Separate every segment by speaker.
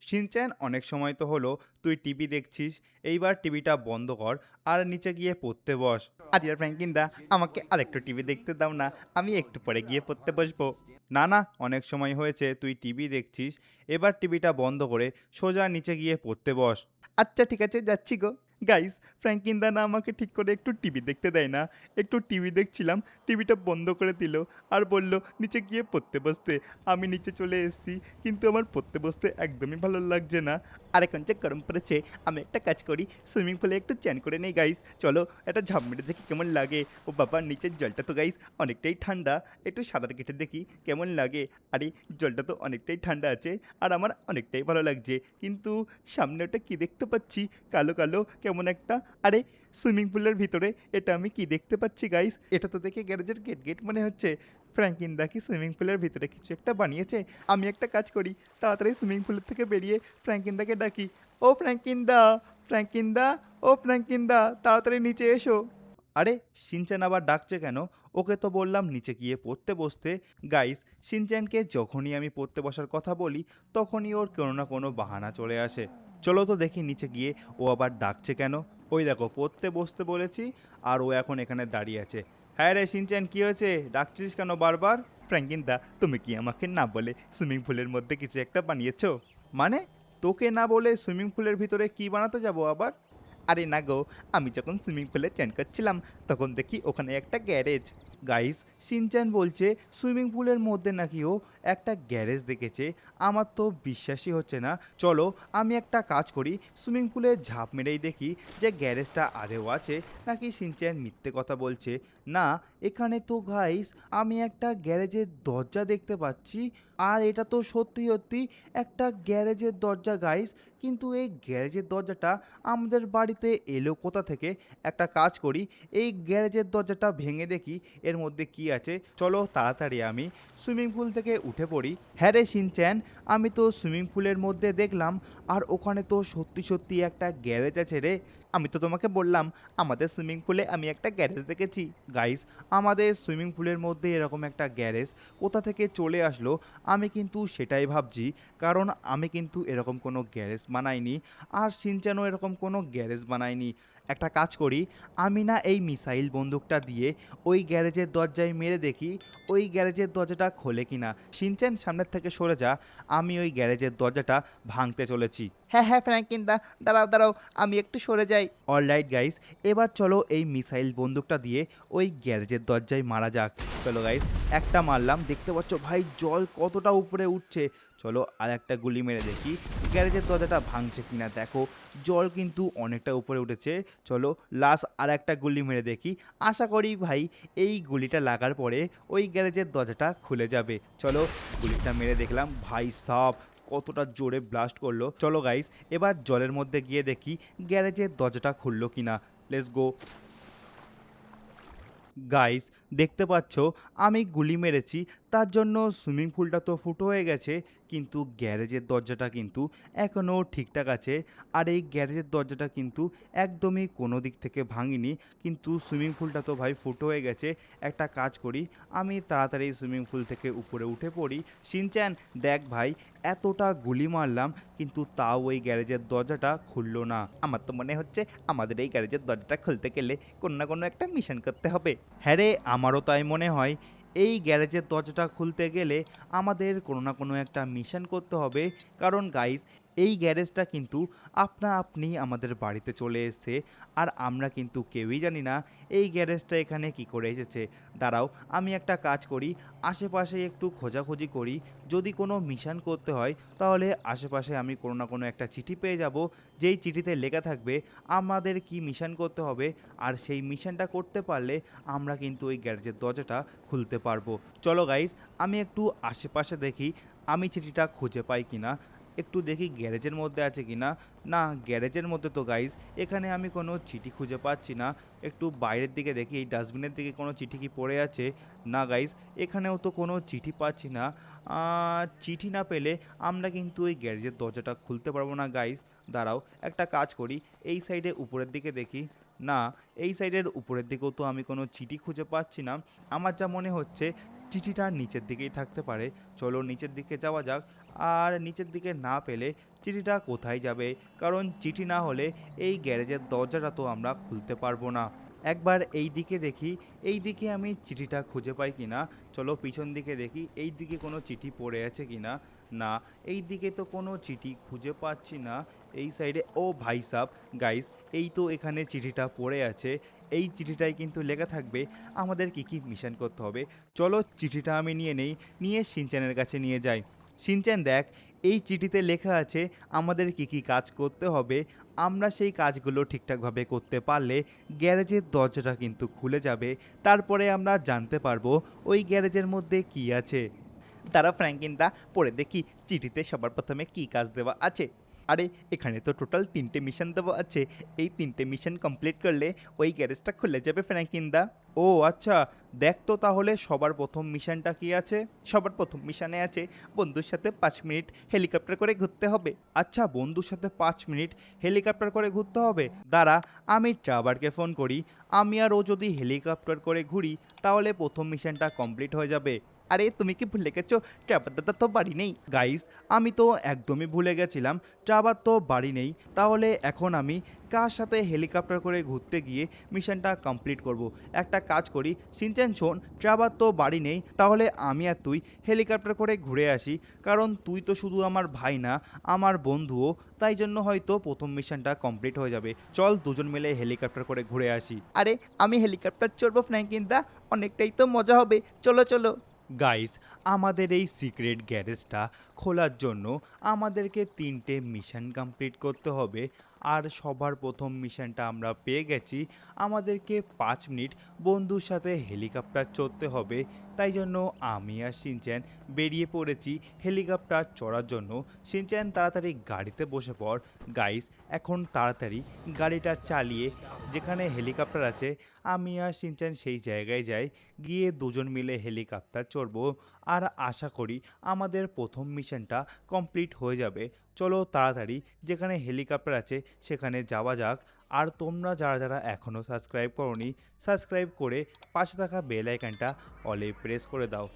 Speaker 1: Shinchan অনেক সময় তো হলো তুই টিভি দেখছিস, এইবার টিভিটা বন্ধ কর আর নিচে গিয়ে পড়তে বস। আরে আর ফ্র্যাঙ্কিন দা, আমাকে আরেকটু টিভি দেখতে দাও না, আমি একটু পরে গিয়ে পড়তে বসবো। না না, অনেক সময় হয়েছে তুই টিভি দেখছিস, এবার টিভিটা বন্ধ করে সোজা নিচে গিয়ে পড়তে বস। আচ্ছা ঠিক আছে, যাচ্ছি গো। গাইস, ফ্র্যাঙ্কিন দা না আমাকে ঠিক করে একটু টিভি দেখতে দেয় না। একটু টিভি দেখছিলাম, টিভিটা বন্ধ করে দিল আর বলল নিচে গিয়ে পড়তে বসতে। আমি নিচে চলে এসেছি, কিন্তু আমার পড়তে বসতে একদমই ভালো লাগছে না। আর এখন যে গরম পড়েছে, আমি একটা কাজ করি, সুইমিং পুলে একটু চ্যান করে নেই গাইস। চলো একটা ঝাঁপ মেরে দেখি কেমন লাগে। ও বাবা, নিচের জলটা তো গাইস অনেকটাই ঠান্ডা। একটু সাঁতার কেটে দেখি কেমন লাগে। আরে জলটা তো অনেকটাই ঠান্ডা আছে আর আমার অনেকটাই ভালো লাগছে। কিন্তু সামনে ওটা কী দেখতে পাচ্ছি, কালো কালো কেমন একটা। আরে সুইমিং পুলের ভিতরে এটা আমি কি দেখতে পাচ্ছি গাইস? এটা তো দেখে গ্যারেজের গেট গেট মনে হচ্ছে। ফ্র্যাঙ্কিন দা কি সুইমিং পুলের ভিতরে কিছু একটা বানিয়েছে? আমি একটা কাজ করি, তাড়াতাড়ি সুইমিং পুলের থেকে বেরিয়ে ফ্র্যাঙ্কিন দাকে ডাকি। ও ফ্র্যাঙ্কিন দা, ফ্র্যাঙ্কিন দা, ও ফ্র্যাঙ্কিন দা, তাড়াতাড়ি নিচে এসো। আরে শিনচ্যান আবার ডাকছে কেন? ওকে তো বললাম নিচে গিয়ে পড়তে বসতে। গাইস, শিনচ্যানকে যখনই আমি পড়তে বসার কথা বলি, তখনই ওর কোনো না কোনো বাহানা চলে আসে। চলো তো দেখি নিচে গিয়ে ও আবার ডাকছে কেন। ওই দেখো, পড়তে বসতে বলেছি আর ও এখন এখানে দাঁড়িয়ে আছে। হ্যাঁ রে শিনচ্যান, কি হয়েছে? ডাকছিস কেন বারবার? ফ্র্যাঙ্কিন দা, তুমি কি আমাকে না বলে সুইমিং পুলের মধ্যে কিছু একটা বানিয়েছো? মানে, তোকে না বলে সুইমিং পুলের ভিতরে কি বানাতে যাব আবার? আরে না গো, আমি যখন সুইমিং পুলে চান করছিলাম, তখন দেখি ওখানে একটা গ্যারেজ। গাইস, শিনচ্যান বলছে সুইমিং পুলের মধ্যে নাকি ও একটা গ্যারেজ দেখেছে। আমার তো বিশ্বাসই হচ্ছে না। চলো আমি একটা কাজ করি, সুইমিং পুলে ঝাঁপ মেরেই দেখি যে গ্যারেজটা আদেও আছে নাকি শিনচ্যান মিথ্যে কথা বলছে। না, এখানে তো গাইস আমি একটা গ্যারেজের দরজা দেখতে পাচ্ছি। আর এটা তো সত্যি সত্যি একটা গ্যারেজের দরজা গাইস। কিন্তু এই গ্যারেজের দরজাটা আমাদের বাড়িতে এলো কোথা থেকে? একটা কাজ করি, এই গ্যারেজের দরজাটা ভেঙে দেখি এর মধ্যে কি আছে। চলো তাড়াতাড়ি আমি সুইমিং পুল থেকে উঠে পড়ি। হ্যাঁ রে শিনচ্যান, আমি তো সুইমিং পুলের মধ্যে দেখলাম আর ওখানে তো সত্যি সত্যি একটা গ্যারেজ আছে রে। আমি তো তোমাকে বললাম আমাদের সুইমিং পুলে আমি একটা গ্যারেজ দেখেছি। গাইস, আমাদের সুইমিং পুলের মধ্যে এরকম একটা গ্যারেজ কোথা থেকে চলে আসলো, আমি কিন্তু সেটাই ভাবছি। কারণ আমি কিন্তু এরকম কোনো গ্যারেজ বানাইনি আর শিনচ্যানও এরকম কোনো গ্যারেজ বানায়নি। একটা কাজ করি, আমি না এই মিসাইল বন্দুকটা দিয়ে ওই গ্যারেজের দরজায় মেরে দেখি ওই গ্যারেজের দরজাটা খোলে কিনা। শিনচ্যান সামনের থেকে সরে যা, আমি ওই গ্যারেজের দরজাটা ভাঙতে চলেছি। হ্যাঁ হ্যাঁ ফ্র্যাঙ্কিন দা, দাঁড়াও দাঁড়াও, আমি একটু সরে যাই। অলরাইট গাইস, এবার চলো এই মিসাইল বন্দুকটা দিয়ে ওই গ্যারেজের দরজায় মারা যাক। চলো গাইস, একটা মারলাম, দেখতে পাচ্ছ ভাই জল কতটা উপরে উঠছে। চলো আর একটা গুলি মেরে দেখি গ্যারেজের দরজাটা ভাঙছে কিনা। দেখো জল কিন্তু অনেকটা উপরে উঠেছে। চলো লাস্ট আর একটা গুলি মেরে দেখি। আশা করি ভাই এই গুলিটা লাগার পরে ওই গ্যারেজের দরজাটা খুলে যাবে। চলো গুলিটা মেরে দেখলাম, ভাই সাব কতটা জোরে ব্লাস্ট করলো। চলো গাইস, এবার জলের মধ্যে গিয়ে দেখি গ্যারেজের দরজাটা খুললো কিনা। Let's go. গাইস, দেখতে পাচ্ছ আমি গুলি মেরেছি, তার জন্য সুইমিং পুলটা তো ফুটো হয়ে গেছে, কিন্তু গ্যারেজের দরজাটা কিন্তু এখনও ঠিকঠাক আছে। আর এই গ্যারেজের দরজাটা কিন্তু একদমই কোনো দিক থেকে ভাঙিনি, কিন্তু সুইমিং পুলটা তো ভাই ফুটো হয়ে গেছে। একটা কাজ করি, আমি তাড়াতাড়ি সুইমিং পুল থেকে উপরে উঠে পড়ি। শিনচ্যান দেখ ভাই, এতটা গুলি মারলাম কিন্তু তাও ওই গ্যারেজের দরজাটা খুললো না। আমার তো মনে হচ্ছে আমাদের এই গ্যারেজের দরজাটা খুলতে গেলে কোনো না কোনো একটা মিশন করতে হবে। হ্যাঁ রে, আমারও তাই মনে হয়। এই গ্যারেজের দরজাটা খুলতে গেলে আমাদের কোনো না কোনো একটা মিশন করতে হবে। কারণ গাইস, এই গ্যারেজটা কিন্তু আপনা আপনি আমাদের বাড়িতে চলে এসেছে আর আমরা কিন্তু কেউই জানি না এই গ্যারেজটা এখানে কি করে এসেছে। দাঁড়াও, আমি একটা কাজ করি, আশেপাশে একটু খোঁজাখুঁজি করি। যদি কোনো মিশন করতে হয় তাহলে আশেপাশে আমি কোনো না কোনো একটা চিঠি পেয়ে যাব, যেই চিঠিতে লেখা থাকবে আমাদের কি মিশন করতে হবে। আর সেই মিশনটা করতে পারলে আমরা কিন্তু ওই গ্যারেজের দরজাটা খুলতে পারবো। চলো গাইস, আমি একটু আশেপাশে দেখি আমি চিঠিটা খুঁজে পাই কিনা। একটু দেখি গ্যারেজের মধ্যে আছে কিনা। না, গ্যারেজের মধ্যে তো গাইস এখানে আমি কোনো চিঠি খুঁজে পাচ্ছি না। একটু বাইরের দিকে দেখি, এই ডাস্টবিনের দিকে কোনো চিঠি কি পড়ে আছে। না গাইস, এখানেও তো কোনো চিঠি পাচ্ছি না। চিঠি না পেলে আমরা কিন্তু ওই গ্যারেজের দরজাটা খুলতে পারবো না গাইস। দাঁড়াও, একটা কাজ করি, এই সাইডে উপরের দিকে দেখি। না, এই সাইডের উপরের দিকেও তো আমি কোনো চিঠি খুঁজে পাচ্ছি না। আমার যা মনে হচ্ছে চিঠিটা নিচের দিকেই থাকতে পারে। চলো নিচের দিকে যাওয়া যাক। আর নিচের দিকে না পেলে চিঠিটা কোথায় যাবে, কারণ চিঠি না হলে এই গ্যারেজের দরজাটা তো আমরা খুলতে পারবো না। একবার এই দিকে দেখি, এই দিকে আমি চিঠিটা খুঁজে পাই কিনা। চলো পিছন দিকে দেখি এই দিকে কোনো চিঠি পড়ে আছে কিনা। না, এই দিকে তো কোনো চিঠি খুঁজে পাচ্ছি না। এই সাইডে, ও ভাই সাব, গাইস, এই তো এখানে চিঠিটা পড়ে আছে। এই চিঠিটাই কিন্তু লেখা থাকবে আমাদের কি কি মিশন করতে হবে। চলো চিঠিটা আমি নিয়ে নেই, নিয়ে শিনচ্যানের কাছে নিয়ে যাই। শিনচ্যান দেখ, এই চিঠিতে লেখা আছে আমাদের কি কি কাজ করতে হবে। আমরা সেই কাজগুলো ঠিকঠাকভাবে করতে পারলে গ্যারেজের দরজাটা কিন্তু খুলে যাবে। তারপরে আমরা জানতে পারবো ওই গ্যারেজের মধ্যে কি আছে। তারা ফ্র্যাঙ্কিনদা, পড়ে দেখি চিঠিতে সবার প্রথমে কি কাজ দেওয়া আছে। আরে এখানে তো টোটাল 3টে মিশন দেওয়া আছে। এই 3টে মিশন কমপ্লিট করলে ওই গ্যারেজটা খুলে যাবে ফ্র্যাঙ্কিনদা। ও আচ্ছা, দেখ তো তাহলে সবার প্রথম মিশনটা কি আছে। সবার প্রথম মিশনে আছে বন্ধুর সাথে 5 মিনিট হেলিকপ্টার করে ঘুরতে হবে। আচ্ছা, বন্ধুর সাথে 5 মিনিট হেলিকপ্টার করে ঘুরতে হবে। দাঁড়া, আমি ট্রাভারকে ফোন করি। আমি আর ও যদি হেলিকপ্টার করে ঘুরি তাহলে প্রথম মিশনটা কমপ্লিট হয়ে যাবে। আরে তুমি কি ভুলে গেছো ট্রাভার দাদা তো বাড়ি নেই। গাইস, আমি তো একদমই ভুলে গেছিলাম ট্রাভার তো বাড়ি নেই। তাহলে এখন আমি কার সাথে হেলিকপ্টার করে ঘুরতে গিয়ে মিশনটা কমপ্লিট করব। একটা কাজ করি, শিনচ্যান শোন, ট্রাভার তো বাড়ি নেই, তাহলে আমি আর তুই হেলিকপ্টার করে ঘুরে আসি। কারণ তুই তো শুধু আমার ভাই না, আমার বন্ধুও, তাই জন্য হয়তো প্রথম মিশনটা কমপ্লিট হয়ে যাবে। চল দুজন মিলে হেলিকপ্টার করে ঘুরে আসি। আরে আমি হেলিকপ্টার চড়বো ফ্র্যাঙ্কিনদা, অনেকটাই তো মজা হবে, চলো চলো। গাইস, আমাদের এই সিক্রেট গ্যারেজটা খোলার জন্য আমাদেরকে 3টে মিশন কমপ্লিট করতে হবে। আর সবার প্রথম মিশনটা আমরা পেয়ে গেছি, আমাদেরকে 5 মিনিট বন্ধুর সাথে হেলিকপ্টার চড়তে হবে। তাই জন্য আমি আর শিনচ্যান বেরিয়ে পড়েছি হেলিকপ্টার চড়ার জন্য। শিনচ্যান তাড়াতাড়ি গাড়িতে বসে পড়। গাইস, এখন তাড়াতাড়ি গাড়িটা চালিয়ে যেখানে হেলিকপ্টার আছে আমি আর শিনচ্যান সেই জায়গায় যাই, গিয়ে দুজন মিলে হেলিকপ্টার চড়বো। আর আশা করি আমাদের প্রথম মিশনটা কমপ্লিট হয়ে যাবে। চলো তাড়াতাড়ি যেখানে হেলিকপ্টার আছে সেখানে যাওয়া যাক। আর তোমরা যারা যারা এখনও সাবস্ক্রাইব করোনি, সাবস্ক্রাইব করে পাশে থাকা বেল আইকনটা অলে প্রেস করে দাও।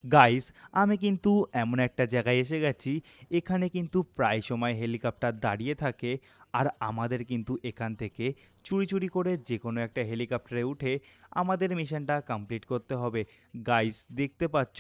Speaker 1: গাইস, আমি কিন্তু এমন একটা জায়গায় এসে গেছি, এখানে কিন্তু প্রায় সময় হেলিকপ্টার দাঁড়িয়ে থাকে। আর আমাদের কিন্তু এখান থেকে চুরি চুরি করে যে কোনো একটা হেলিকপ্টারে উঠে আমাদের মিশনটা কমপ্লিট করতে হবে। গাইস, দেখতে পাচ্ছ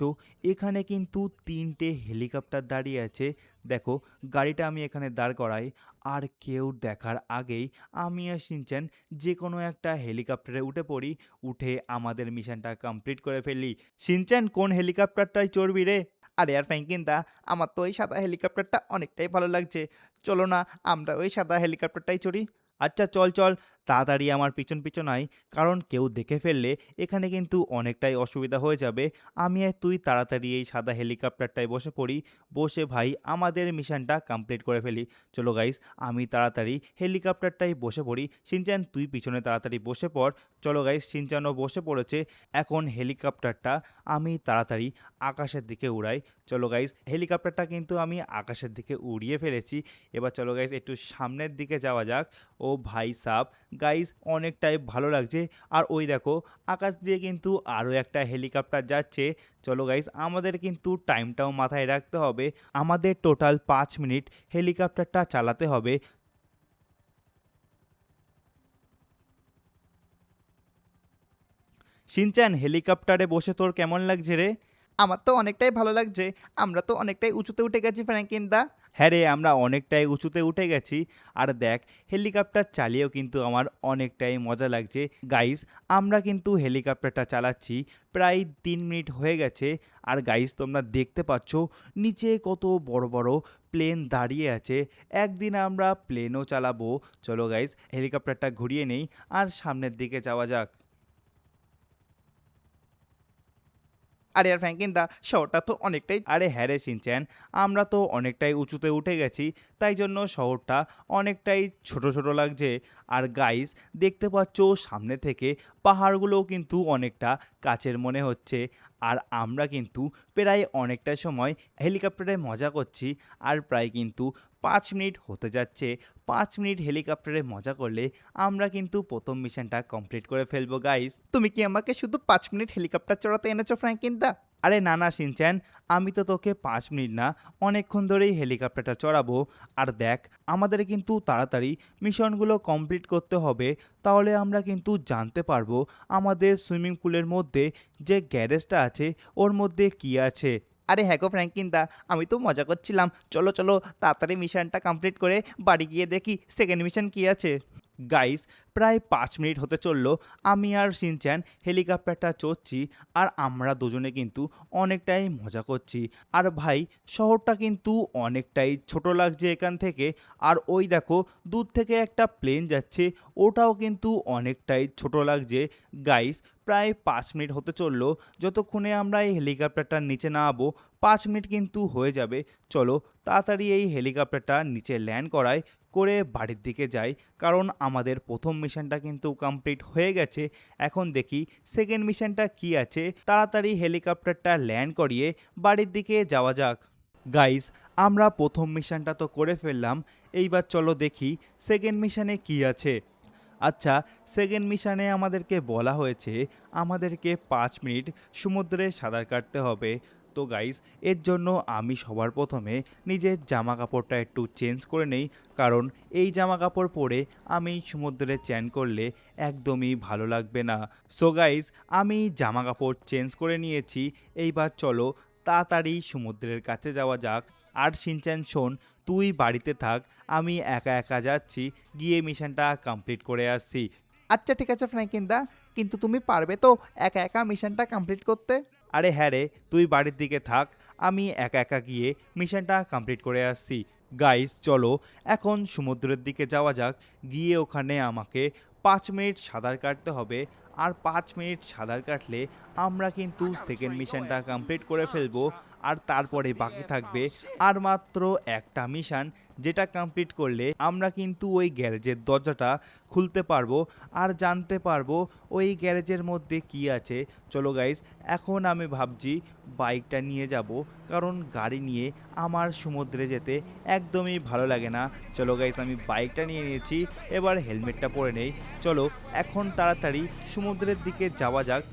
Speaker 1: এখানে কিন্তু 3টে হেলিকপ্টার দাঁড়িয়ে আছে। দেখো, গাড়িটা আমি এখানে দাঁড় করাই, আর কেউ দেখার আগেই আমি আর শিনচ্যান যে কোনো একটা হেলিকপ্টারে উঠে পড়ি, উঠে আমাদের মিশনটা কমপ্লিট করে ফেলি। শিনচ্যান, কোন হেলিকপ্টারটাই চড়বি রে? আরে আর ফ্র্যাঙ্কিনদা, আমার তো ওই সাদা হেলিকপ্টারটা অনেকটাই ভালো লাগছে। চলো না আমরা ওই সাদা হেলিকপ্টারটাই চড়ি। আচ্ছা চল চল, তাড়াতাড়ি আমার পিছন পিছন আয়, কারণ কেউ দেখে ফেললে এখানে কিন্তু অনেকটাই অসুবিধা হয়ে যাবে। আমি আর তুই তাড়াতাড়ি এই সাদা হেলিকপ্টারটায় বসে পড়ি, বসে ভাই আমাদের মিশনটা কমপ্লিট করে ফেলি। চলো গাইস, আমি তাড়াতাড়ি হেলিকপ্টারটাই বসে পড়ি। শিনচ্যান তুই পিছনে তাড়াতাড়ি বসে পড়। চলো গাইস, শিনচ্যানও বসে পড়েছে। এখন হেলিকপ্টারটা আমি তাড়াতাড়ি আকাশের দিকে উড়াই। চলো গাইস, হেলিকপ্টারটা কিন্তু আমি আকাশের দিকে উড়িয়ে ফেলেছি। এবার চলো গাইস একটু সামনের দিকে যাওয়া যাক। ও ভাই সাব, গাইস অনেকটাই ভালো লাগছে। আর ওই দেখো, আকাশ দিয়ে কিন্তু আরও একটা হেলিকপ্টার যাচ্ছে। চলো গাইস, আমাদের কিন্তু টাইমটাও মাথায় রাখতে হবে। আমাদের টোটাল 5 মিনিট হেলিকপ্টারটা চালাতে হবে। শিনচ্যান, হেলিকপ্টারে বসে তোর কেমন লাগছে রে? আমার তো অনেকটাই ভালো লাগছে। আমরা তো অনেকটাই উঁচুতে উঠে গেছি ফ্র্যাঙ্কিনদা। হ্যাঁ রে, আমরা অনেকটাই উঁচুতে উঠে গেছি। আর দেখ, হেলিকপ্টার চালিয়েও কিন্তু আমার অনেকটাই মজা লাগছে। গাইস, আমরা কিন্তু হেলিকপ্টারটা চালাচ্ছি প্রায় 3 মিনিট হয়ে গেছে। আর গাইস, তোমরা দেখতে পাচ্ছ নিচে কত বড় বড় প্লেন দাঁড়িয়ে আছে। একদিন আমরা প্লেনও চালাবো। চলো গাইস, হেলিকপ্টারটা ঘুরিয়ে নেই আর সামনের দিকে যাওয়া যাক। আরে আর ফ্র্যাঙ্কিনদা, শহরটা তো অনেকটাই, আরে হ্যাঁ রে শিনচ্যান, আমরা তো অনেকটাই উঁচুতে উঠে গেছি, তাই জন্য শহরটা অনেকটাই ছোট ছোট লাগছে। আর গাইস, দেখতে পাচ্ছ সামনে থেকে পাহাড়গুলোও কিন্তু অনেকটা কাছের মনে হচ্ছে। আর আমরা কিন্তু প্রায় অনেকটা সময় হেলিকপ্টারে মজা করছি আর প্রায় কিন্তু 5 মিনিট হতে যাচ্ছে। 5 মিনিট হেলিকপ্টারে মজা করলে আমরা কিন্তু প্রথম মিশনটা কমপ্লিট করে ফেলবো গাইস। তুমি কি আমাকে শুধু 5 মিনিট হেলিকপ্টার চড়াতে এনেছো ফ্র্যাঙ্কিন দা? আরে না না শিনচ্যান, আমি তো তোকে 5 মিনিট না অনেকক্ষণ ধরেই হেলিকপ্টারটা চড়াবো। আর দেখ, আমাদের কিন্তু তাড়াতাড়ি মিশনগুলো কমপ্লিট করতে হবে, তাহলে আমরা কিন্তু জানতে পারবো আমাদের সুইমিং পুলের মধ্যে যে গ্যারেজটা আছে ওর মধ্যে কি আছে। আরে হ্যাঁ গো ফ্র্যাঙ্কিন দা, আমি তো মজা করছিলাম। চলো চলো তাড়াতাড়ি মিশনটা কমপ্লিট করে বাড়ি গিয়ে দেখি সেকেন্ড মিশন কি আছে। গাইস, প্রায় 5 মিনিট হতে চললো আমি আর শিনচ্যান হেলিকপ্টারটা চড়ছি আর আমরা দুজনে কিন্তু অনেকটাই মজা করছি। আর ভাই, শহরটা কিন্তু অনেকটাই ছোট লাগছে এখান থেকে। আর ওই দেখো দূর থেকে একটা প্লেন যাচ্ছে, ওটাও কিন্তু অনেকটাই ছোট লাগছে। গাইস, প্রায় 5 মিনিট হতে চললো, যতক্ষণে আমরা এই হেলিকপ্টারটার নিচে নামাবো 5 মিনিট কিন্তু হয়ে যাবে। চলো তাড়াতাড়ি এই হেলিকপ্টারটা নিচে ল্যান্ড করে বাড়ির দিকে যাই, কারণ আমাদের প্রথম মিশনটা কিন্তু কমপ্লিট হয়ে গেছে। এখন দেখি সেকেন্ড মিশনটা কি আছে। তাড়াতাড়ি হেলিকপ্টারটা ল্যান্ড করিয়ে বাড়ির দিকে যাওয়া যাক। গাইস, আমরা প্রথম মিশনটা তো করে ফেললাম, এইবার চলো দেখি সেকেন্ড মিশনে কি আছে। আচ্ছা, সেকেন্ড মিশনে আমাদেরকে বলা হয়েছে আমাদেরকে 5 মিনিট সমুদ্রে সাঁতার কাটতে হবে। তো গাইস, এর জন্য আমি সবার প্রথমে নিজের জামা কাপড়টা একটু চেঞ্জ করে নেই, কারণ এই জামা কাপড় পরে আমি সমুদ্রে চ্যান করলে একদমই ভালো লাগবে না। সো গাইস, আমি জামা কাপড় চেঞ্জ করে নিয়েছি, এইবার চলো তাড়াতাড়ি সমুদ্রের কাছে যাওয়া যাক। আর শিনচ্যান শোন, তুই বাড়িতে থাক, আমি একা একা যাচ্ছি, গিয়ে মিশনটা কমপ্লিট করে আসছি। আচ্ছা ঠিক আছে ফ্র্যাঙ্কিন দা, কিন্তু তুমি পারবে তো একা একা মিশনটা কমপ্লিট করতে? আরে হ্যাঁ রে, তুই বাড়ির দিকে থাক, আমি একা একা গিয়ে মিশনটা কমপ্লিট করে আসছি। গাইস চলো এখন সমুদ্রের দিকে যাওয়া যাক, গিয়ে ওখানে আমাকে 5 মিনিট সাঁতার কাটতে হবে। আর 5 মিনিট সাঁতার কাটলে আমরা কিন্তু সেকেন্ড মিশনটা কমপ্লিট করে ফেলবো। আর তারপরে বাকি থাকবে আর মাত্র একটা মিশন, যেটা কমপ্লিট করলে আমরা কিন্তু ওই গ্যারেজের দরজাটা খুলতে পারবো আর জানতে পারবো ওই গ্যারেজের মধ্যে কি আছে। চলো গাইস, এখন আমি ভাবছি বাইকটা নিয়ে যাব, কারণ গাড়ি নিয়ে আমার সমুদ্রে যেতে একদমই ভালো লাগে না। চলো গাইস, আমি বাইকটা নিয়ে নিয়েছি, এবার হেলমেটটা পরে নেই। চলো এখন তাড়াতাড়ি সমুদ্রের দিকে যাওয়া যাক।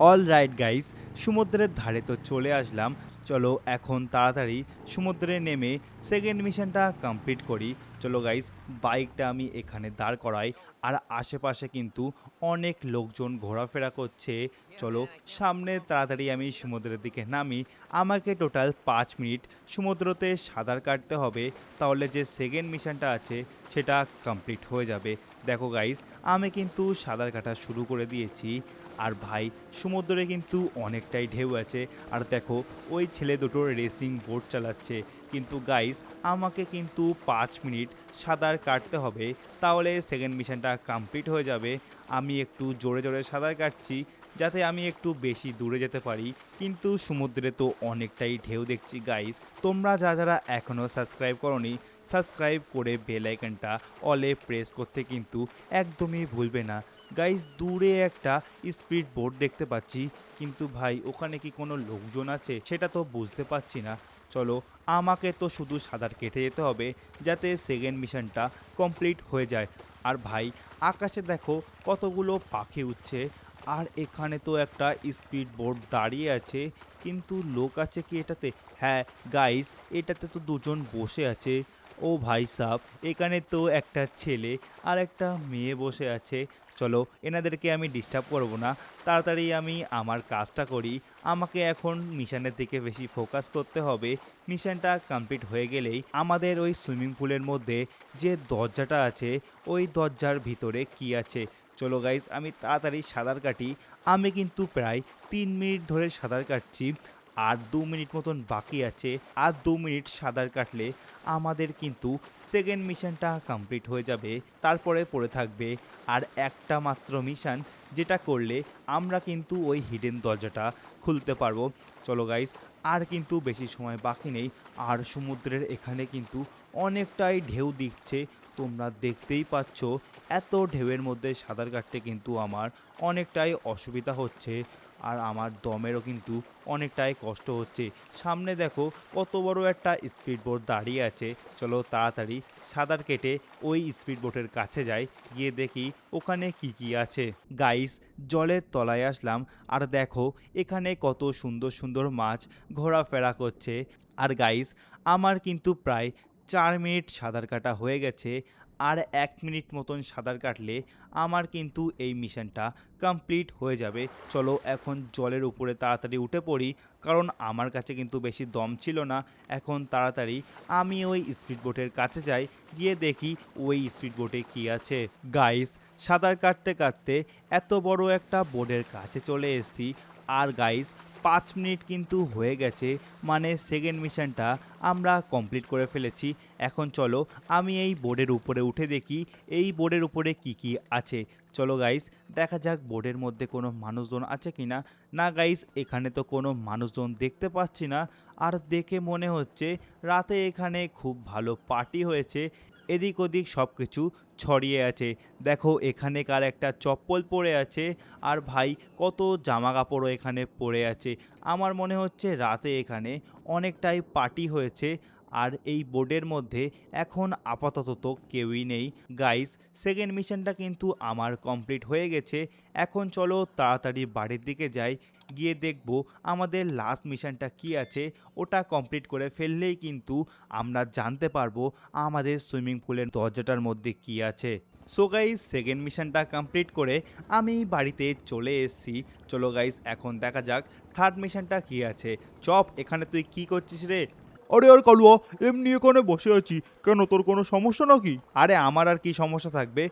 Speaker 1: অল রাইট গাইস, সমুদ্রের ধারে তো চলে আসলাম। চলো এখন তাড়াতাড়ি সমুদ্রে নেমে সেকেন্ড মিশনটা কমপ্লিট করি। চলো গাইস, বাইকটা আমি এখানে দাঁড় করাই, আর আশেপাশে কিন্তু অনেক লোকজন ঘোরাফেরা করছে। চলো সামনে তাড়াতাড়ি আমি সমুদ্রের দিকে নামি। আমাকে টোটাল 5 মিনিট সমুদ্রতে সাঁতার কাটতে হবে, তাহলে যে সেকেন্ড মিশনটা আছে সেটা কমপ্লিট হয়ে যাবে। দেখো গাইস, আমি কিন্তু সাঁতার কাটা শুরু করে দিয়েছি। আর ভাই, সমুদ্রে কিন্তু অনেকটাই ঢেউ আছে। আর দেখো ওই ছেলে দুটো রেসিং বোট চালাচ্ছে। কিন্তু গাইস, আমাকে কিন্তু 5 মিনিট সাঁতার কাটতে হবে, তাহলে সেকেন্ড মিশনটা কমপ্লিট হয়ে যাবে। আমি একটু জোরে জোরে সাঁতার কাটছি, যাতে আমি একটু বেশি দূরে যেতে পারি। কিন্তু সমুদ্রে তো অনেকটাই ঢেউ দেখছি গাইস। তোমরা যারা এখনও সাবস্ক্রাইব করোনি, সাবস্ক্রাইব করে বেল আইকনটা অলে প্রেস করতে কিন্তু একদমই ভুলবে না। গাইস, দূরে একটা স্পিড বোট দেখতে পাচ্ছি, কিন্তু ভাই ওখানে কি কোনো লোকজন আছে সেটা তো বুঝতে পারছি না। চলো, আমাকে তো শুধু সাঁতার কেটে যেতে হবে, যাতে সেকেন্ড মিশনটা কমপ্লিট হয়ে যায়। আর ভাই, আকাশে দেখো কতগুলো পাখি উঠছে, আর এখানে তো একটা স্পিড বোট দাঁড়িয়ে আছে, কিন্তু লোক আছে কি এটাতে? হ্যাঁ গাইস, এটাতে তো দুজন বসে আছে। ও ভাই সাব, এখানে তো একটা ছেলে আর একটা মেয়ে বসে আছে। চলো এনাদেরকে আমি ডিস্টার্ব করব না, তাড়াতাড়ি আমি আমার কাজটা করি। আমাকে এখন মিশনের দিকে বেশি ফোকাস করতে হবে। মিশনটা কমপ্লিট হয়ে গেলেই আমাদের ওই সুইমিং পুলের মধ্যে যে দরজাটা আছে, ওই দরজার ভিতরে কি আছে। চলো গাইজ, আমি তাড়াতাড়ি সাঁতার কাটি। আমি কিন্তু প্রায় 3 মিনিট ধরে সাঁতার কাটছি। আর 2 মিনিট মতন বাকি আছে। আর 2 মিনিট সাঁতার কাটলে আমাদের কিন্তু সেকেন্ড মিশনটা কমপ্লিট হয়ে যাবে। তারপরে পড়ে থাকবে আর একটা মাত্র মিশন, যেটা করলে আমরা কিন্তু ওই হিডেন দরজাটা খুলতে পারবো। চলো গাইস, আর কিন্তু বেশি সময় বাকি নেই। আর সমুদ্রের এখানে কিন্তু অনেকটাই ঢেউ দিচ্ছে, তোমরা দেখতেই পাচ্ছ। এত ঢেউয়ের মধ্যে সাঁতার কাটতে কিন্তু আমার অনেকটাই অসুবিধা হচ্ছে, আর আমার দমেরও কিন্তু অনেকটাই কষ্ট হচ্ছে। সামনে দেখো কত বড় একটা স্পিড বোট দাঁড়িয়ে আছে। চলো তাড়াতাড়ি সাঁতার কেটে ওই স্পিড বোটের কাছে যাই, গিয়ে দেখি ওখানে কি কি আছে। গাইস, জলের তলায় আসলাম, আর দেখো এখানে কত সুন্দর সুন্দর মাছ ঘোরাফেরা করছে। আর গাইস, আমার কিন্তু প্রায় 4 মিনিট সাঁতার কাটা হয়ে গেছে। আর 1 মিনিট মতন সাঁতার কাটলে আমার কিন্তু এই মিশনটা কমপ্লিট হয়ে যাবে। চলো এখন জলের উপরে তাড়াতাড়ি উঠে পড়ি, কারণ আমার কাছে কিন্তু বেশি দম ছিল না। এখন তাড়াতাড়ি আমি ওই স্পিড বোটের কাছে যাই, গিয়ে দেখি ওই স্পিড বোটে কী আছে। গাইস, সাঁতার কাটতে কাটতে এত বড় একটা বোর্ডের কাছে চলে এসেছি। আর গাইস, 5 মিনিট কিন্তু হয়ে গেছে, মানে সেকেন্ড মিশনটা আমরা কমপ্লিট করে ফেলেছি। এখন চলো আমি এই বোর্ডের উপরে উঠে দেখি এই বোর্ডের উপরে কি কি আছে। চলো গাইস, দেখা যাক বোর্ডের মধ্যে কোনো মানুষজন আছে কি না। না গাইস, এখানে তো কোনো মানুষজন দেখতে পাচ্ছি না। আর দেখে মনে হচ্ছে রাতে এখানে খুব ভালো পার্টি হয়েছে, এদিক ওদিক সব কিছু ছড়িয়ে আছে। দেখো এখানেকার একটা চপ্পল পরে আছে, আর ভাই কত জামা কাপড়ও এখানে পড়ে আছে। আমার মনে হচ্ছে রাতে এখানে অনেকটাই পার্টি হয়েছে। আর এই বোর্ডের মধ্যে এখন আপাতত তো কেউই নেই। গাইস, সেকেন্ড মিশনটা কিন্তু আমার কমপ্লিট হয়ে গেছে। এখন চলো তাড়াতাড়ি বাড়ির দিকে যাই, গিয়ে দেখবো আমাদের লাস্ট মিশনটা কি আছে। ওটা কমপ্লিট করে ফেললেই কিন্তু আমরা জানতে পারবো আমাদের সুইমিং পুলের দরজাটার মধ্যে কি আছে। সো গাইস, সেকেন্ড মিশনটা কমপ্লিট করে আমি বাড়িতে চলে এসেছি। চলো গাইস, এখন দেখা যাক থার্ড মিশনটা কি আছে। চপ, এখানে তুই কি করছিস রে?
Speaker 2: আরে আর কালুয়া, এমনি এখানে বসে আছি। কেন, তোর কোনো সমস্যা নাকি?
Speaker 1: আরে আমার আর কি সমস্যা থাকবে,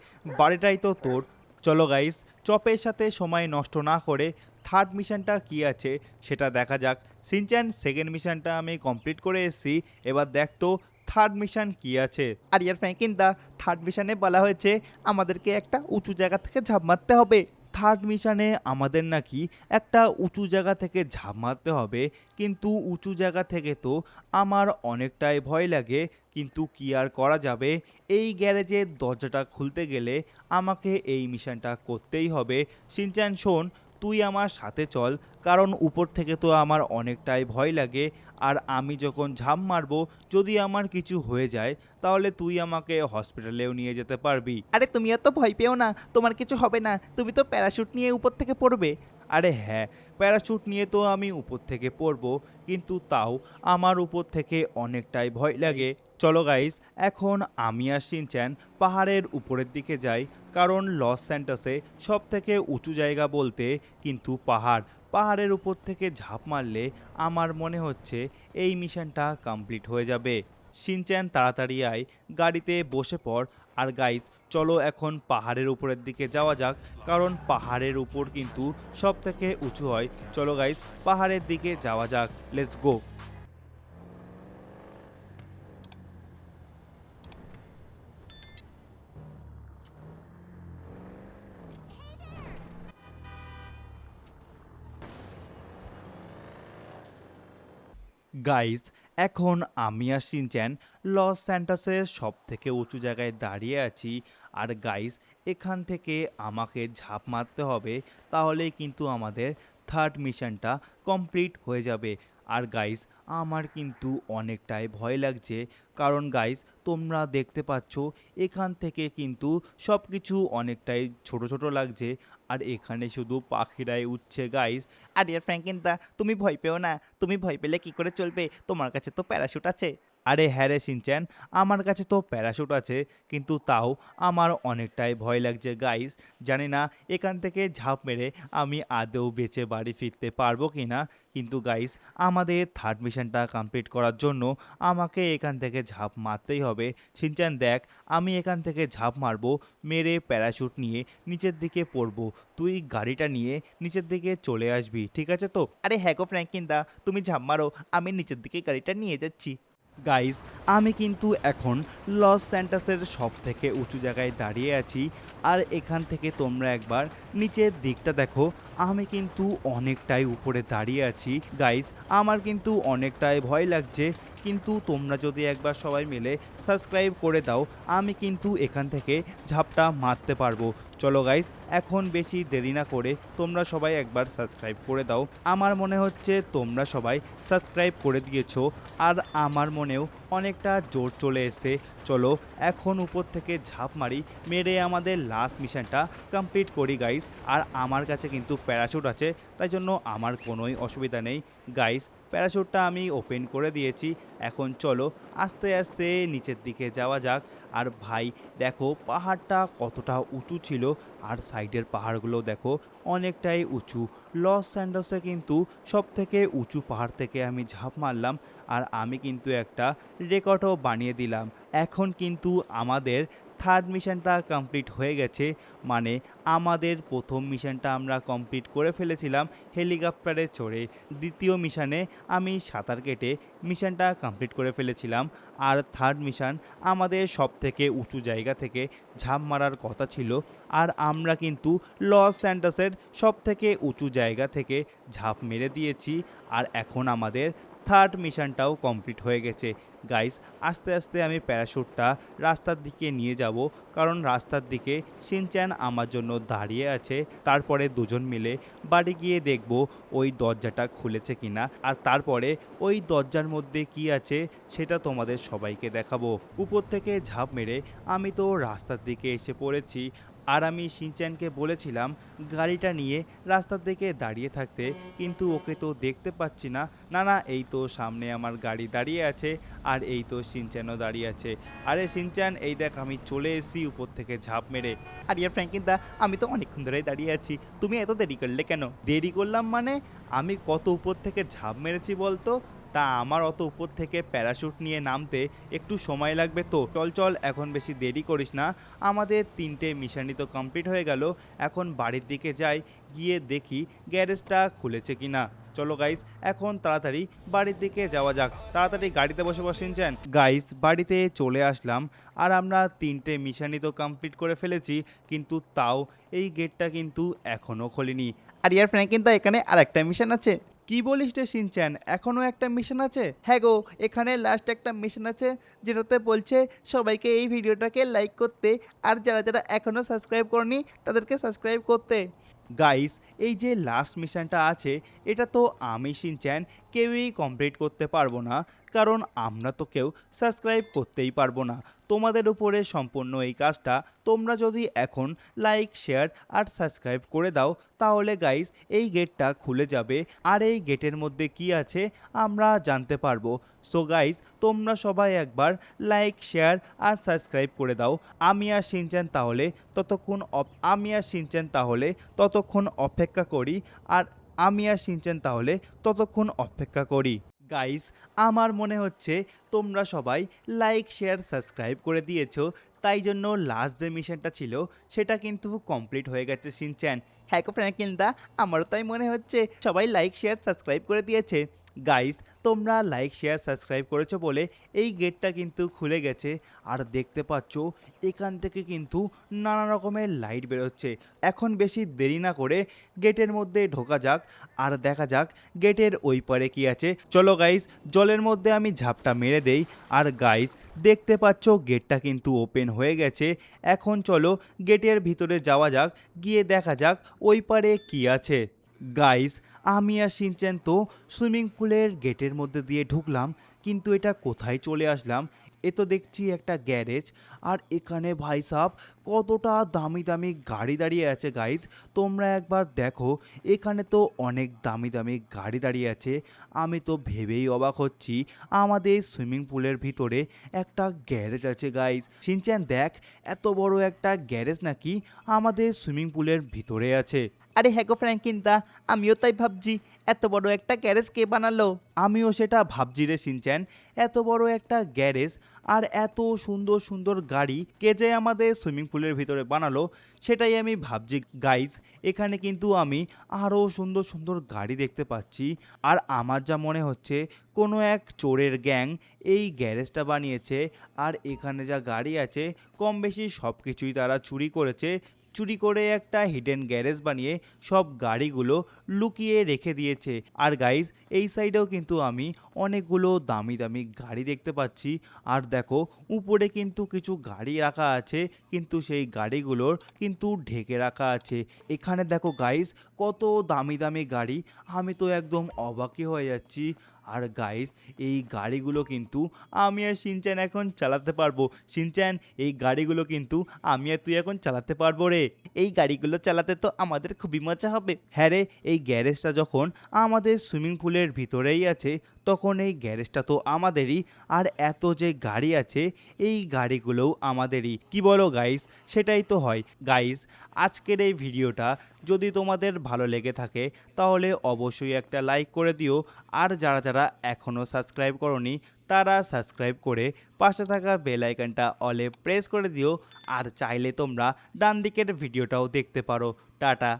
Speaker 1: বাড়িটাই তো তোর। চলো গাইস, চপের সাথে সময় নষ্ট না করে থার্ড মিশনটা কি আছে সেটা দেখা যাক। সিনচ্যান, সেকেন্ড মিশনটা আমি কমপ্লিট করে এসেছি, এবার দেখ তো থার্ড মিশন কি আছে। আর ইয়ার ফ্র্যাঙ্কিন দা, থার্ড মিশনে বলা হয়েছে আমাদেরকে একটা উঁচু জায়গা থেকে ঝাঁপ মারতে হবে। থার্ড মিশনে আমাদের নাকি একটা উঁচু জায়গা থেকে ঝাঁপ মারতে হবে, কিন্তু উঁচু জায়গা থেকে তো আমার অনেকটাই ভয় লাগে। কিন্তু কি আর করা যাবে, এই গ্যারেজের দরজাটা খুলতে গেলে আমাকে এই মিশনটা করতেই হবে। শিনচ্যান শোন, তুই আমার সাথে চল, কারণ উপর থেকে তো আমার অনেকটাই ভয় লাগে। আর আমি যখন ঝাঁপ মারবো, যদি আমার কিছু হয়ে যায় তাহলে তুই আমাকে হসপিটালেও নিয়ে যেতে পারবি। আরে তুমি এত ভয় পেও না, তোমার কিছু হবে না, তুমি তো প্যারাশুট নিয়ে উপর থেকে পড়বে। আরে হ্যাঁ, প্যারাশুট নিয়ে তো আমি উপর থেকে পড়বো, কিন্তু তাও আমার উপর থেকে অনেকটাই ভয় লাগে। চলো গাইস, এখন আমি আর শিনচ্যান পাহাড়ের উপরের দিকে যাই, কারণ লস স্যান্টাসে সব থেকে উঁচু জায়গা বলতে কিন্তু পাহাড়ের উপর থেকে ঝাঁপ মারলে আমার মনে হচ্ছে এই মিশনটা কমপ্লিট হয়ে যাবে। শিনচ্যান তাড়াতাড়ি আয়, গাড়িতে বসে পড়। আর গাইস, চলো এখন পাহাড়ের উপরের দিকে যাওয়া যাক, কারণ পাহাড়ের উপর কিন্তু সব থেকে উঁচু হয়। চলো গাইস, পাহাড়ের দিকে যাওয়া যাক, লেটস গো। গাইস, এখন আমি আর শিনচ্যান লস স্যান্টাসের সব থেকে উঁচু জায়গায় দাঁড়িয়ে আছি। আর গাইস, এখান থেকে আমাকে ঝাঁপ মারতে হবে, তাহলেই কিন্তু আমাদের থার্ড মিশনটা কমপ্লিট হয়ে যাবে। আর গাইস, আমার কিন্তু অনেকটাই ভয় লাগছে, কারণ গাইস তোমরা দেখতে পাচ্ছ এখান থেকে কিন্তু সব কিছু অনেকটাই ছোট ছোট লাগছে, আর এখানে শুধু পাখিরাই উঠছে গাইস। আর ইয়ার ফ্র্যাঙ্কিন দা, তুমি ভয় পেও না, তুমি ভয় পেলে কি করে চলবে, তোমার কাছে তো প্যারাশুট আছে। আরে হ্যাঁ রে শিনচ্যান, আমার কাছে তো প্যারাশুট আছে, কিন্তু তাও আমার অনেকটাই ভয় লাগছে গাইস। জানি না এখান থেকে ঝাঁপ মেরে আমি আদৌ বেঁচে বাড়ি ফিরতে পারবো কি না। কিন্তু গাইস, আমাদের থার্ড মিশনটা কমপ্লিট করার জন্য আমাকে এখান থেকে ঝাঁপ মারতেই হবে। শিনচ্যান দেখ, আমি এখান থেকে ঝাঁপ মারবো, মেরে প্যারাশুট নিয়ে নিচের দিকে পড়বো। তুই গাড়িটা নিয়ে নিচের দিকে চলে আসবি, ঠিক আছে তো? আরে হ্যাঁ গো ফ্র্যাঙ্কলিন দা, তুমি ঝাঁপ মারো, আমি নিচের দিকে গাড়িটা নিয়ে যাচ্ছি। গাইস, আমি কিন্তু এখন লস স্যান্টাসের সব থেকে উঁচু জায়গায় দাঁড়িয়ে আছি। আর এখান থেকে তোমরা একবার নিচের দিকটা দেখো, আমি কিন্তু অনেকটাই উপরে দাঁড়িয়ে আছি। গাইস, আমার কিন্তু অনেকটাই ভয় লাগছে, কিন্তু তোমরা যদি একবার সবাই মিলে সাবস্ক্রাইব করে দাও, আমি কিন্তু এখান থেকে ঝাপটা মারতে পারবো। চলো গাইস, এখন বেশি দেরি না করে তোমরা সবাই একবার সাবস্ক্রাইব করে দাও। আমার মনে হচ্ছে তোমরা সবাই সাবস্ক্রাইব করে দিয়েছো, আর আমার মনেও অনেকটা জোর চলে এসে। চলো এখন উপর থেকে ঝাঁপ মারি, মেরে আমাদের লাস্ট মিশনটা কমপ্লিট করি গাইস। আর আমার কাছে কিন্তু প্যারাশুট আছে, তাই জন্য আমার কোনোই অসুবিধা নেই। গাইস, প্যারাশুটটা আমি ওপেন করে দিয়েছি। এখন চলো আস্তে আস্তে নিচের দিকে যাওয়া যাক। আর ভাই দেখো পাহাড়টা কতটা উঁচু ছিল, আর সাইডের পাহাড়গুলো দেখো অনেকটাই উঁচু। লস স্যান্টোসে কিন্তু সব থেকে উঁচু পাহাড় থেকে আমি ঝাঁপ মারলাম, আর আমি কিন্তু একটা রেকর্ডও বানিয়ে দিলাম। এখন কিন্তু আমাদের থার্ড মিশনটা কমপ্লিট হয়ে গেছে, মানে আমাদের প্রথম মিশনটা আমরা কমপ্লিট করে ফেলেছিলাম হেলিকপ্টারে চড়ে। দ্বিতীয় মিশনে আমি সাঁতার কেটে মিশনটা কমপ্লিট করে ফেলেছিলাম। আর থার্ড মিশন আমাদের সব থেকে উঁচু জায়গা থেকে ঝাঁপ মারার কথা ছিল, আর আমরা কিন্তু লস স্যান্টোসের সব থেকে উঁচু জায়গা থেকে ঝাঁপ মেরে দিয়েছি। আর এখন আমাদের থার্ড মিশনটাও কমপ্লিট হয়ে গেছে। গাইস, আস্তে আস্তে আমি প্যারাশুটটা রাস্তার দিকে নিয়ে যাব, কারণ রাস্তার দিকে শিনচ্যান আমার জন্য দাঁড়িয়ে আছে। তারপরে দুজন মিলে বাড়ি গিয়ে দেখব ওই দরজাটা খুলেছে কিনা, আর তারপরে ওই দরজার মধ্যে কি আছে সেটা তোমাদের সবাইকে দেখাবো। উপর থেকে ঝাঁপ মেরে আমি তো রাস্তার দিকে এসে পড়েছি, আর আমি শিনচ্যানকে বলেছিলাম গাড়িটা নিয়ে রাস্তার দিকে দাঁড়িয়ে থাকতে, কিন্তু ওকে তো দেখতে পাচ্ছি না। না না, এই তো সামনে আমার গাড়ি দাঁড়িয়ে আছে, আর এই তো শিনচ্যানও দাঁড়িয়ে আছে। আরে শিনচ্যান, এই দেখ আমি চলে এসেছি উপর থেকে ঝাঁপ মেরে। আরে ফ্র্যাঙ্কলিন দা, আমি তো অনেকক্ষণ ধরেই দাঁড়িয়ে আছি, তুমি এত দেরি করলে কেন? দেরি করলাম মানে, আমি কত উপর থেকে ঝাঁপ মেরেছি বলতো? তা আমার অত উপর থেকে প্যারাশুট নিয়ে নামতে একটু সময় লাগবে তো। চল চল, এখন বেশি দেরি করিস না। আমাদের 3টে মিশনই তো কমপ্লিট হয়ে গেল, এখন বাড়ির দিকে যাই, গিয়ে দেখি গ্যারেজটা খুলেছে কিনা। চলো গাইস, এখন তাড়াতাড়ি বাড়ির দিকে যাওয়া যাক। তাড়াতাড়ি গাড়িতে বসে বসেছেন। গাইস, বাড়িতে চলে আসলাম, আর আমরা 3টে মিশনই তো কমপ্লিট করে ফেলেছি, কিন্তু তাও এই গেটটা কিন্তু এখনও খোলেনি। আর ইয়ার ফ্র্যাঙ্কলিন দা, এখানে আর একটা মিশন আছে। কি বলিস রে শিনচ্যান, এখনও একটা মিশন আছে? হ্যাঁ গো, এখানে লাস্ট একটা মিশন আছে, যেটাতে বলছে সবাইকে এই ভিডিওটাকে লাইক করতে, আর যারা যারা এখনও সাবস্ক্রাইব করনি তাদেরকে সাবস্ক্রাইব করতে। গাইস, এই যে লাস্ট মিশনটা আছে, এটা তো আমি শিনচ্যান কেউই কমপ্লিট করতে পারবো না, কারণ আমরা তো কেউ সাবস্ক্রাইব করতেই পারবো না। তোমাদের উপরে সম্পূর্ণ এই কাজটা। তোমরা যদি এখন লাইক, শেয়ার আর সাবস্ক্রাইব করে দাও, তাহলে গাইস এই গেটটা খুলে যাবে, আর এই গেটের মধ্যে কি আছে আমরা জানতে পারবো। সো গাইস, তোমরা সবাই একবার লাইক, শেয়ার আর সাবস্ক্রাইব করে দাও। আমি আর শিনচ্যান তাহলে ততক্ষণ অপেক্ষা করি, আর আমি আর শিনচ্যান তাহলে ততক্ষণ অপেক্ষা করি। গাইস, আমার মনে হচ্ছে তোমরা সবাই লাইক, শেয়ার, সাবস্ক্রাইব করে দিয়েছো, তাই জন্য লাস্ট যে মিশনটা ছিল সেটা কিন্তু কমপ্লিট হয়ে গেছে শিনচ্যান। হ্যাঁ গো ফ্র্যাঙ্কলিন দা, আমারও তাই মনে হচ্ছে সবাই লাইক, শেয়ার, সাবস্ক্রাইব করে দিয়েছে। গাইস, তোমরা লাইক, শেয়ার, সাবস্ক্রাইব করেছো বলে এই গেটটা কিন্তু খুলে গেছে, আর দেখতে পাচ্ছ এখান থেকে কিন্তু নানা রকমের লাইট বেরোচ্ছে। এখন বেশি দেরি না করে গেটের মধ্যে ঢোকা যাক, আর দেখা যাক গেটের ওই পারে কি আছে। চলো গাইস, জলের মধ্যে আমি ঝাপটা মেরে দেই। আর গাইস, দেখতে পাচ্ছ গেটটা কিন্তু ওপেন হয়ে গেছে। এখন চলো গেটের ভিতরে যাওয়া যাক, গিয়ে দেখা যাক ওই পারে কি আছে। গাইস, আমি আর শিনচ্যান তো সুইমিং পুলের গেটের মধ্যে দিয়ে ঢুকলাম, কিন্তু এটা কোথায় চলে আসলাম? এ তো দেখছি একটা গ্যারেজ, আর এখানে ভাই সাব কতটা দামি দামি গাড়ি দাঁড়িয়ে আছে গাইজ। তোমরা একবার দেখো, এখানে তো অনেক দামি দামি গাড়ি দাঁড়িয়ে আছে। আমি তো ভেবেই অবাক হচ্ছি, আমাদের সুইমিং পুলের ভিতরে একটা গ্যারেজ আছে গাইজ। শিনচ্যান দেখ, এত বড় একটা গ্যারেজ নাকি আমাদের সুইমিং পুলের ভিতরে আছে। আরে হ্যাঁ গো ফ্র্যাঙ্কিনদা, আমিও তাই ভাবছি, এত বড় একটা গ্যারেজ কে বানালো? আমিও সেটা ভাবছি রে শিনচ্যান, এত বড় একটা গ্যারেজ আর এত সুন্দর সুন্দর গাড়ি কে যে আমাদের সুইমিং পুলের ভিতরে বানালো, সেটাই আমি ভাবছি গাইজ। এখানে কিন্তু আমি আরও সুন্দর সুন্দর গাড়ি দেখতে পাচ্ছি, আর আমার যা মনে হচ্ছে কোনো এক চোরের গ্যাং এই গ্যারেজটা বানিয়েছে। আর এখানে যা গাড়ি আছে কম বেশি সব কিছুই তারা চুরি করেছে। চুরি করে একটা হিডেন গ্যারেজ বানিয়ে সব গাড়িগুলো লুকিয়ে রেখে দিয়েছে। আর গাইজ, এই সাইডেও কিন্তু আমি অনেকগুলো দামি দামি গাড়ি দেখতে পাচ্ছি। আর দেখো, উপরে কিন্তু কিছু গাড়ি রাখা আছে, কিন্তু সেই গাড়িগুলোর কিন্তু ঢেকে রাখা আছে। এখানে দেখো গাইজ, কত দামি দামি গাড়ি, আমি তো একদম অবাকই হয়ে যাচ্ছি। আর গাইজ, এই গাড়িগুলো কিন্তু আমি আর শিনচ্যান এখন চালাতে পারবো। শিনচ্যান, এই গাড়িগুলো কিন্তু আমি আর তুই এখন চালাতে পারবো রে। এই গাড়িগুলো চালাতে তো আমাদের খুবই মজা হবে। হ্যাঁ রে, এই গ্যারেজটা যখন আমাদের সুইমিং পুলের ভিতরেই আছে, তখন এই গ্যারেজটা তো আমাদেরই। আর এত যে গাড়ি আছে, এই গাড়িগুলোও আমাদেরই। কি বলো গাইস? সেটাই তো হয় গাইস। আজকের এই ভিডিওটা যদি তোমাদের ভালো লেগে থাকে, তাহলে অবশ্যই একটা লাইক করে দিও। আর যারা যারা এখনও সাবস্ক্রাইব করনি, তারা সাবস্ক্রাইব করে পাশে থাকা বেল আইকনটা অলে প্রেস করে দিও। আর চাইলে তোমরা ডান দিকের ভিডিওটাও দেখতে পারো। টাটা।